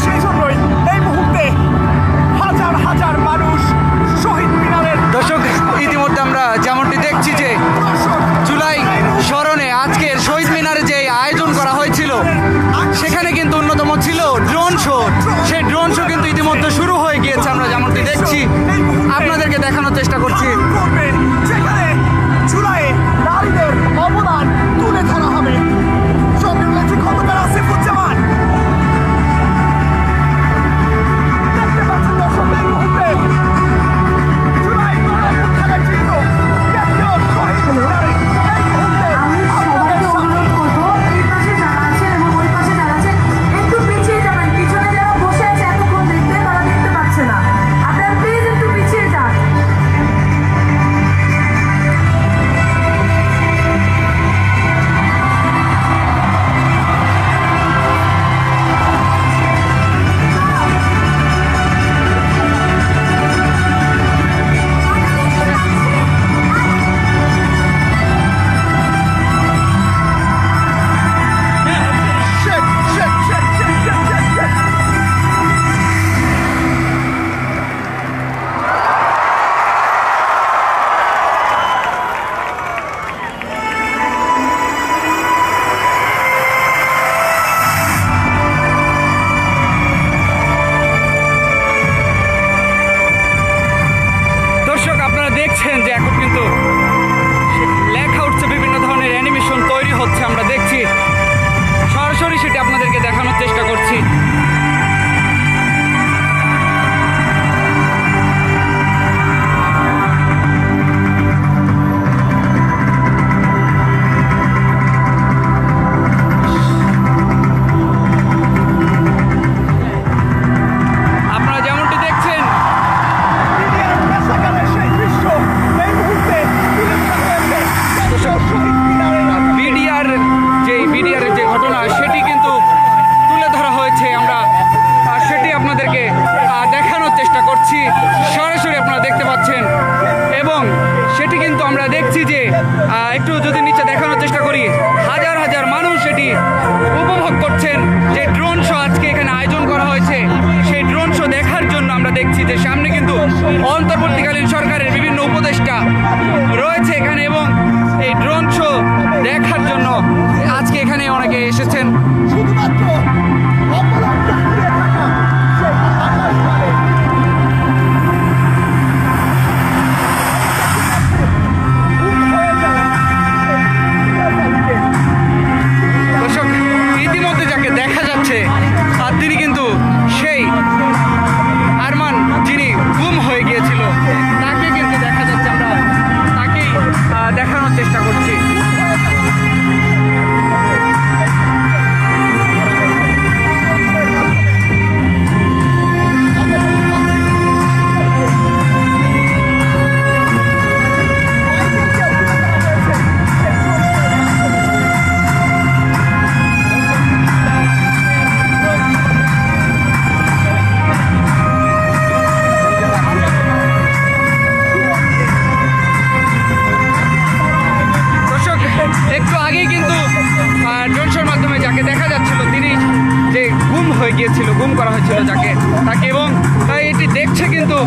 সেই জন্যই এই মুহূর্তে হাজার হাজার মানুষ শহীদ মিনারের। দর্শক, ইতিমধ্যে আমরা যেমনটি দেখছি যে জুলাই স্মরণে আজকের শহীদ মিনারে যে আয়োজন করা হয়েছিল সেখানে কিন্তু অন্যতম ছিল ড্রোন শো। সেই ড্রোন শো কিন্তু ইতিমধ্যে শুরু হয়ে গিয়েছে, আমরা যেমনটি দেখছি, আপনাদেরকে দেখানোর চেষ্টা করছি। যেখানে জুলাইয়ে নারীদের অবদান তুলে ধরা হবে। সঙ্গে রয়েছে খন্দকার আসিফুজ্জামান। দেখতে পাচ্ছেন দর্শক, এই মুহূর্তে জুলাই গণঅভ্যুত্থানের চিত্র কেন্দ্রীয় শহীদ মিনারে এই মুহূর্তে আমি সবাইকে অনুরোধ করবো, এই পাশে যারা আছেন এবং ওই পাশে যারা আছেন একটু পিছিয়ে যাবেন। পিছনে যারা বসে আছে এতক্ষণ দেখতে, তারা দেখতে পাচ্ছে না। আপনারা প্লিজ একটু পিছিয়ে যান। দর্শক, আপনারা দেখছেন যে এখন কিন্তু লেখা উঠছে, বিভিন্ন ধরনের অ্যানিমেশন তৈরি হচ্ছে, আমরা দেখছি সরাসরি সেটি আপনাদেরকে দেখানোর চেষ্টা করছি। আপনারা যেমনটি দেখছেন সেই দৃশ্য এই মুহূর্তে তুলে ধরা হয়েছে কেন্দ্রীয় শহীদ মিনারের। বিডিআরের যে ঘটনা সেটি কিন্তু তুলে ধরা হয়েছে, আমরা সেটি আপনাদেরকে দেখানোর চেষ্টা করছি। সরাসরি আপনারা দেখতে পাচ্ছেন এবং সেটি কিন্তু আমরা দেখছি যে একটু যদি নিচে দেখানোর চেষ্টা করি, হাজার হাজার মানুষ সেটি উপভোগ করছেন। যে ড্রোন শো আজকে এখানে আয়োজন করা হয়েছে, সেই ড্রোন শো দেখার জন্য আমরা দেখছি যে সামনে কিন্তু অন্তর্বর্তীকালীন সরকারের বিভিন্ন উপদেষ্টা রয়েছে এখানে, এবং এই ড্রোন শো দেখার জন্য আজকে এখানে অনেকে এসেছেন। শুধুমাত্র অপলকটা ঘুরে থাকা সেই আকাশবাণী হয়ে যাওয়া দর্শক, ইতিমধ্যে যাকে দেখা যাচ্ছে আর তিনি কিন্তু সেই আরমান যিনি গুম হয়ে গিয়েছিল, তাকে কিন্তু দেখা যাচ্ছে, আমরা তাকেই দেখানোর চেষ্টা করছি। দর্শক, একটু আগেই কিন্তু ড্রোন শোর মাধ্যমে যাকে দেখা যাচ্ছিল, তিনি যে গুম হয়ে গিয়েছিল, গুম করা হয়েছিল যাকে, তাকে, এবং এটি দেখছে কিন্তু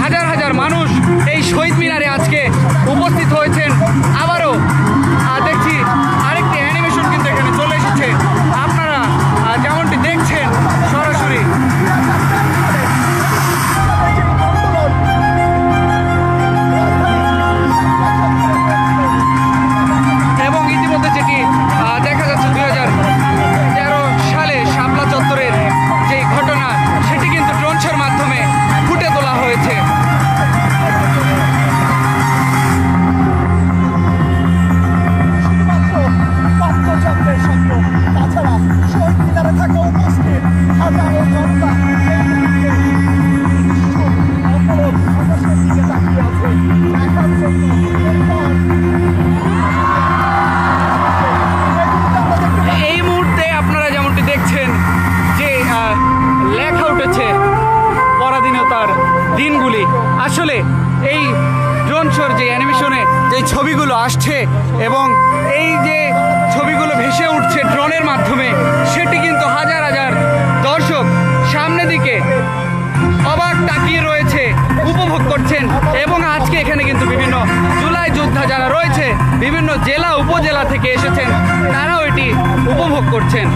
হাজার হাজার মানুষ এই শহীদ মিনারে আজকে উপস্থিত হয়েছেন। আবারও দেখছি আরেকটি অ্যানিমেশন কিন্তু এখানে চলে এসেছে, আপনারা যেমনটি দেখছেন সরাসরি। এবং ইতিমধ্যে যেটি দেখা যাচ্ছে 2013 সালে শাপলা চত্বরের যে ঘটনা, সেটি কিন্তু ড্রোন শোর মাধ্যমে ফুটে তোলা হয়েছে। বাদ্যযন্ত্রের শব্দ, তাছাড়া শহীদ মিনারে থাকা উপস্থিত হাজারো জনতা এই মুহূর্তে অপলক আকাশের দিকে তাকিয়ে আছে দেখার জন্য। এই মুহূর্তে আপনারা যেমনটি দেখছেন যে লেখা উঠেছে পরাধীনতার দিনগুলি। আসলে এই ড্রোন শোর যে অ্যানিমেশনে যে ছবিগুলো আসছে এবং এই যে ছবিগুলো ভেসে উঠছে ড্রোনের মাধ্যমে, সেটি কিন্তু হাজার হাজার দর্শক সামনে বিভিন্ন জেলা উপজেলা থেকে এসেছেন, তারাও এটি উপভোগ করছেন।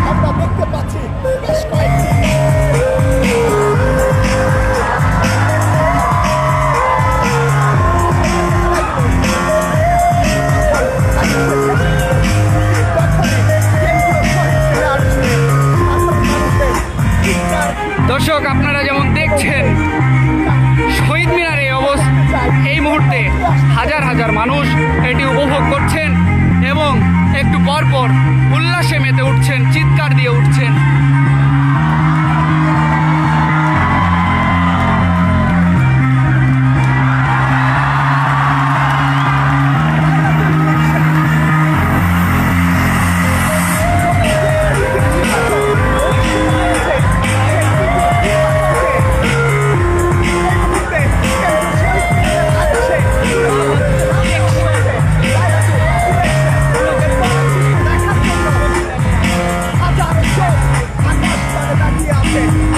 আমরা দেখতে পাচ্ছি বেশ কয়েকটি দর্শক, আপনারা যেমন দেখছেন শহীদ মিনারে এই মুহূর্তে হাজার হাজার মানুষ এটি উপভোগ করছেন এবং একটু পরপর উল্লাসে মেতে উঠছেন, চিৎকার দিয়ে উঠছেন।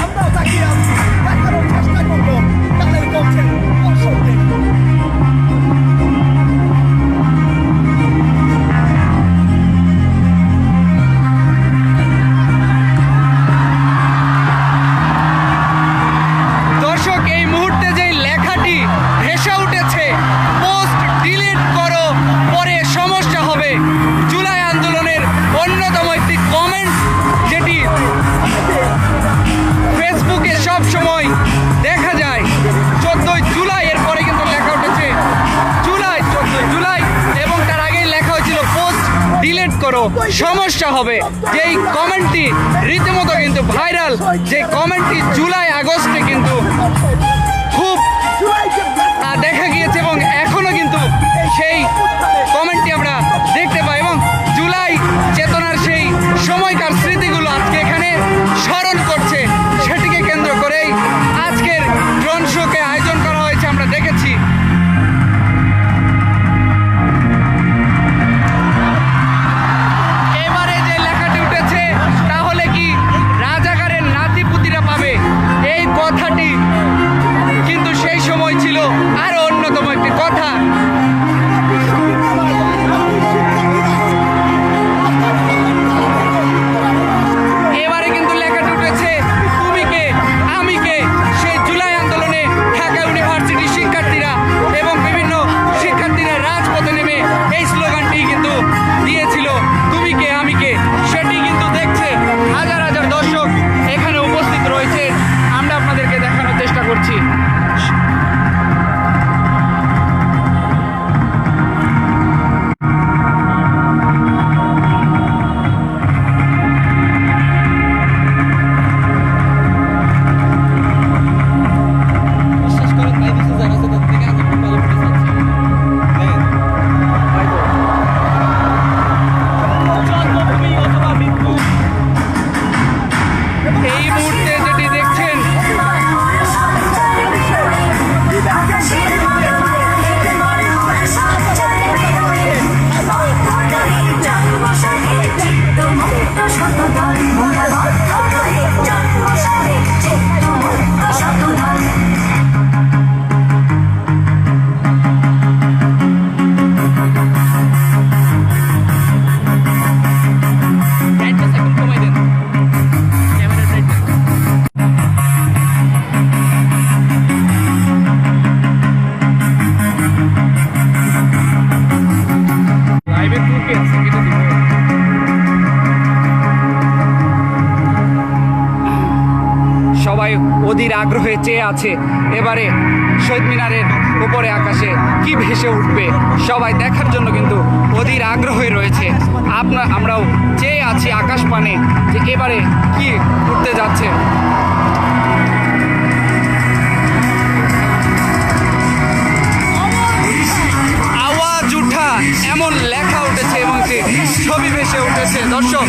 আমরাও তাকিয়ে আছি, দেখানোর চেষ্টা করবো কালের কণ্ঠের দর্শকদের। দর্শক, এই মুহূর্তে যেই লেখাটি ভেসে উঠেছে, পোস্ট ডিলিট করো পরে সমস্যা হবে, জুলাই আন্দোলনের অন্যতম একটি কমেন্ট যেটি ফেসবুকে সব সময় দেখা যায়। 14 জুলাই এর পরে কিন্তু লেখা উঠেছে জুলাই, 14 জুলাই, এবং তার আগেই লেখা হয়েছিল পোস্ট ডিলিট করো সমস্যা হবে। যেই কমেন্টটি রীতিমতো কিন্তু ভাইরাল, যে কমেন্টটি জুলাই আগস্টে কিন্তু খুব দেখা গিয়েছে এবং এখনো কিন্তু সেই কমেন্টটি আমরা দেখতে পাই এবং জুলাই চেতনার সেই সময়কার স্মৃতিগুলো আজকে এখানে স্মরণ করছে। সেটিকে কেন্দ্র করেই আজকের ড্রোন শোকে আয়োজন করা হয়েছে, আমরা দেখেছি। এবারে যে লেখাটি উঠেছে, তাহলে কি রাজাকারের নাতিপুতিরা পাবে, এই কথাটি কিন্তু সেই সময় ছিল আরো অন্যতম একটি কথা। এবারে কিন্তু লেখাটি উঠেছে তুমি কে আমি কে, সেই জুলাই আন্দোলনে ঢাকা ইউনিভার্সিটির শিক্ষার্থীরা এবং বিভিন্ন শিক্ষার্থীরা রাজপথে নেমে এই স্লোগানটি কিন্তু দিয়েছিল, তুমি কে আমি কে। সেটি কিন্তু দেখছে হাজার হাজার দর্শক এখানে উপস্থিত রয়েছে, আমরা আপনাদেরকে দেখানোর চেষ্টা করছি। এই মুহূর্তে যেটি দেখছেন, সবাই অধীর আগ্রহে চেয়ে আছে এবারে শহীদ মিনারের উপরে আকাশে কি ভেসে উঠবে, সবাই দেখার জন্য কিন্তু অধীর আগ্রহে রয়েছে। আমরাও চেয়ে আছি আকাশ পানে যে এবারে কি উঠতে যাচ্ছে। আওয়াজ উঠা এমন লেখা উঠেছে এবং ছবি ভেসে উঠেছে। চলছে দর্শক।